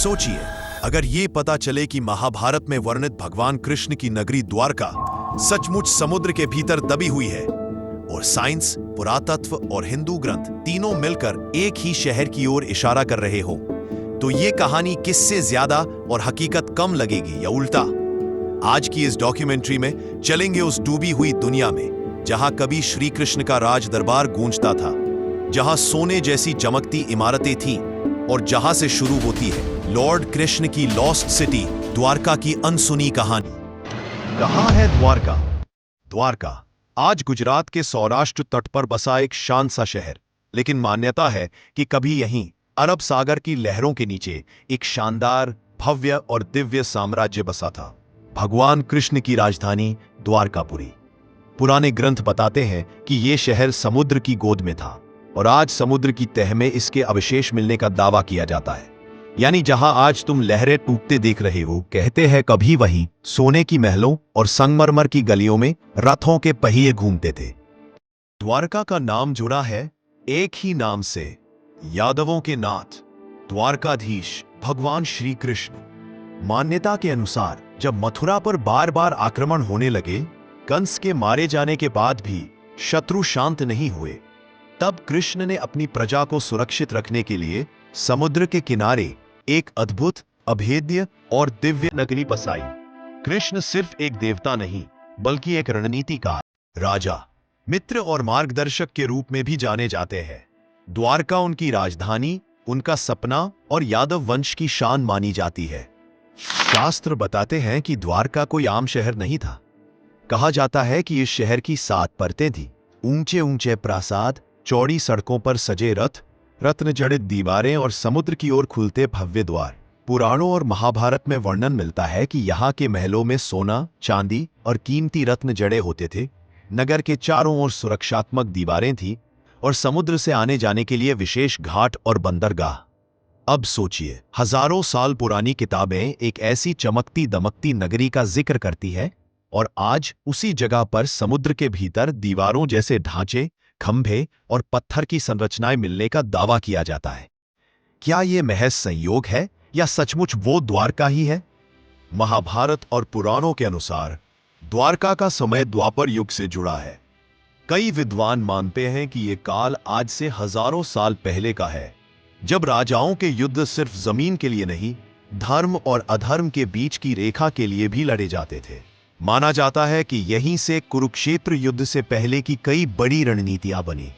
सोचिए, अगर ये पता चले कि महाभारत में वर्णित भगवान कृष्ण की नगरी द्वारका सचमुच समुद्र के भीतर दबी हुई है और साइंस, पुरातत्व और हिंदू ग्रंथ तीनों मिलकर एक ही शहर की ओर इशारा कर रहे हो, तो ये कहानी किससे ज्यादा और हकीकत कम लगेगी या उल्टा? आज की इस डॉक्यूमेंट्री में चलेंगे उस डूबी हुई दुनिया में जहां कभी श्री कृष्ण का राज दरबार गूंजता था, जहां सोने जैसी चमकती इमारतें थीं और जहां से शुरू होती है लॉर्ड कृष्ण की लॉस्ट सिटी द्वारका की अनसुनी कहानी। कहां है द्वारका? द्वारका आज गुजरात के सौराष्ट्र तट पर बसा एक शांत सा शहर, लेकिन मान्यता है कि कभी यहीं अरब सागर की लहरों के नीचे एक शानदार, भव्य और दिव्य साम्राज्य बसा था। भगवान कृष्ण की राजधानी द्वारकापुरी। पुराने ग्रंथ बताते हैं कि यह शहर समुद्र की गोद में था और आज समुद्र की तह में इसके अवशेष मिलने का दावा किया जाता है। यानी जहां आज तुम लहरें टूटते देख रहे हो, कहते हैं कभी वहीं सोने की महलों और संगमरमर की गलियों में रथों के पहिए घूमते थे। द्वारका का नाम जुड़ा है एक ही नाम से, यादवों के नाथ द्वारकाधीश भगवान श्री कृष्ण। मान्यता के अनुसार जब मथुरा पर बार बार आक्रमण होने लगे, कंस के मारे जाने के बाद भी शत्रु शांत नहीं हुए, तब कृष्ण ने अपनी प्रजा को सुरक्षित रखने के लिए समुद्र के किनारे एक अद्भुत, अभेद्य और दिव्य नगरी बसाई। कृष्ण सिर्फ एक देवता नहीं, बल्कि एक रणनीतिकार, राजा, मित्र और मार्गदर्शक के रूप में भी जाने जाते हैं। द्वारका उनकी राजधानी, उनका सपना और यादव वंश की शान मानी जाती है। शास्त्र बताते हैं कि द्वारका कोई आम शहर नहीं था। कहा जाता है कि इस शहर की 7 परतें थीं, ऊंचे ऊंचे प्रासाद, चौड़ी सड़कों पर सजे रथ, रत्न जड़ित दीवारें और समुद्र की ओर खुलते भव्य द्वार। पुराणों और महाभारत में वर्णन मिलता है कि यहाँ के महलों में सोना, चांदी और कीमती रत्न जड़े होते थे। नगर के चारों ओर सुरक्षात्मक दीवारें थीं और समुद्र से आने जाने के लिए विशेष घाट और बंदरगाह। अब सोचिए, हजारों साल पुरानी किताबें एक ऐसी चमकती दमकती नगरी का जिक्र करती है और आज उसी जगह पर समुद्र के भीतर दीवारों जैसे ढांचे, खंभे और पत्थर की संरचनाएं मिलने का दावा किया जाता है। क्या यह महज संयोग है या सचमुच वो द्वारका ही है? महाभारत और पुराणों के अनुसार द्वारका का समय द्वापर युग से जुड़ा है। कई विद्वान मानते हैं कि यह काल आज से हजारों साल पहले का है, जब राजाओं के युद्ध सिर्फ जमीन के लिए नहीं, धर्म और अधर्म के बीच की रेखा के लिए भी लड़े जाते थे। माना जाता है कि यहीं से कुरुक्षेत्र युद्ध से पहले की कई बड़ी रणनीतियां बनी।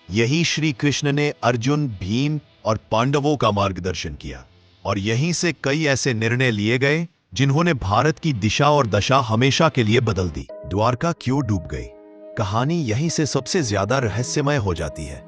यही श्री कृष्ण ने अर्जुन, भीम और पांडवों का मार्गदर्शन किया और यहीं से कई ऐसे निर्णय लिए गए जिन्होंने भारत की दिशा और दशा हमेशा के लिए बदल दी। द्वारका क्यों डूब गई? कहानी यहीं से सबसे ज्यादा रहस्यमय हो जाती है।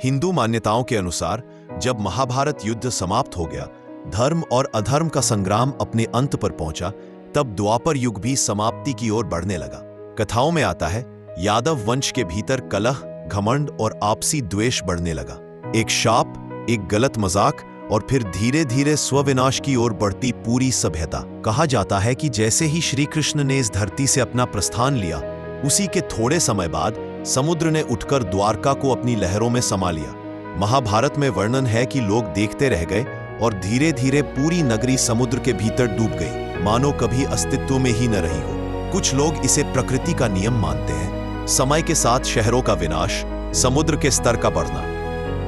हिंदू मान्यताओं के अनुसार जब महाभारत युद्ध समाप्त हो गया, धर्म और अधर्म का संग्राम अपने अंत पर पहुंचा, तब द्वापर युग भी समाप्ति की ओर बढ़ने लगा। कथाओं में आता है यादव वंश के भीतर कलह, घमंड और आपसी द्वेष बढ़ने लगा। एक शाप, एक गलत मजाक और फिर धीरे धीरे स्वविनाश की ओर बढ़ती पूरी सभ्यता। कहा जाता है कि जैसे ही श्री कृष्ण ने इस धरती से अपना प्रस्थान लिया, उसी के थोड़े समय बाद समुद्र ने उठकर द्वारका को अपनी लहरों में समा लिया। महाभारत में वर्णन है कि लोग देखते रह गए और धीरे धीरे पूरी नगरी समुद्र के भीतर डूब गई, मानो कभी अस्तित्व में ही न रही हो। कुछ लोग इसे प्रकृति का नियम मानते हैं, समय के साथ शहरों का विनाश, समुद्र के स्तर का बढ़ना।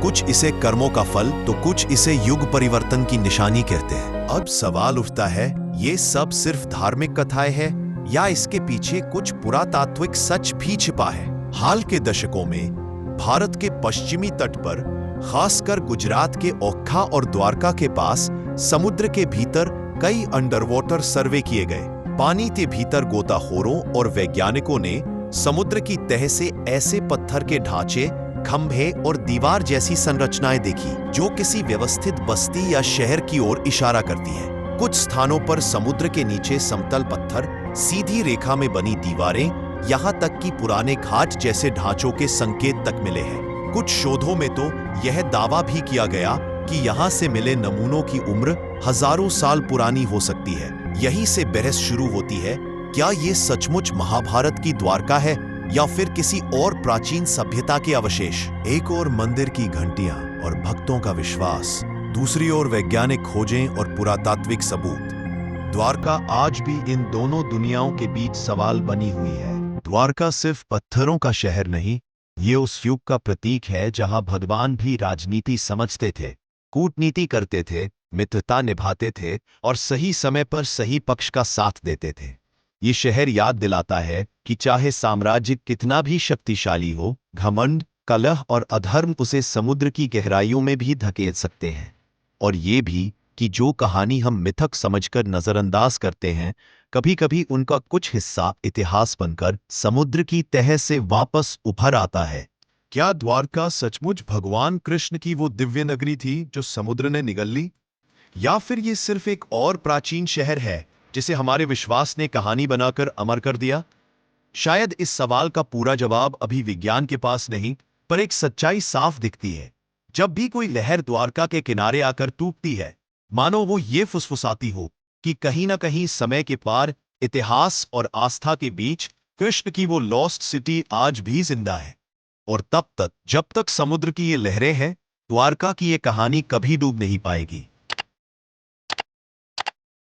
कुछ इसे कर्मों का फल तो कुछ इसे युग परिवर्तन की निशानी कहते हैं। अब सवाल उठता है, ये सब सिर्फ धार्मिक कथाएं हैं या इसके पीछे कुछ पुरातात्विक सच भी छिपा है? हाल के दशकों में भारत के पश्चिमी तट पर, खासकर गुजरात के ओखा और द्वारका के पास समुद्र के भीतर कई अंडरवाटर सर्वे किए गए। पानी के भीतर गोताखोरों और वैज्ञानिकों ने समुद्र की तह से ऐसे पत्थर के ढांचे, खंभे और दीवार जैसी संरचनाएं देखी जो किसी व्यवस्थित बस्ती या शहर की ओर इशारा करती है। कुछ स्थानों पर समुद्र के नीचे समतल पत्थर, सीधी रेखा में बनी दीवारें, यहाँ तक कि पुराने घाट जैसे ढांचों के संकेत तक मिले हैं। कुछ शोधों में तो यह दावा भी किया गया कि यहाँ से मिले नमूनों की उम्र हजारों साल पुरानी हो सकती है। यहीं से बहस शुरू होती है, क्या ये सचमुच महाभारत की द्वारका है या फिर किसी और प्राचीन सभ्यता के अवशेष? एक और मंदिर की घंटियां और भक्तों का विश्वास, दूसरी ओर वैज्ञानिक खोजें और पुरातात्विक सबूत। द्वारका आज भी इन दोनों दुनियाओं के बीच सवाल बनी हुई है। द्वारका सिर्फ पत्थरों का शहर नहीं, ये उस युग का प्रतीक है जहां भगवान भी राजनीति समझते थे, कूटनीति करते थे, मित्रता निभाते थे और सही समय पर सही पक्ष का साथ देते थे। ये शहर याद दिलाता है कि चाहे साम्राज्य कितना भी शक्तिशाली हो, घमंड, कलह और अधर्म उसे समुद्र की गहराइयों में भी धकेल सकते हैं। और ये भी कि जो कहानी हम मिथक समझकर नजरअंदाज करते हैं, कभी-कभी उनका कुछ हिस्सा इतिहास बनकर समुद्र की तह से वापस उभर आता है। क्या द्वारका सचमुच भगवान कृष्ण की वो दिव्य नगरी थी जो समुद्र ने निगल ली? या फिर ये सिर्फ एक और प्राचीन शहर है जिसे हमारे विश्वास ने कहानी बनाकर अमर कर दिया? शायद इस सवाल का पूरा जवाब अभी विज्ञान के पास नहीं, पर एक सच्चाई साफ दिखती है। जब भी कोई लहर द्वारका के किनारे आकर टूटती है, मानो वो ये फुसफुसाती हो कि कहीं ना कहीं समय के पार, इतिहास और आस्था के बीच कृष्ण की वो लॉस्ट सिटी आज भी जिंदा है। और तब तक, जब तक समुद्र की ये लहरें हैं, द्वारका की ये कहानी कभी डूब नहीं पाएगी।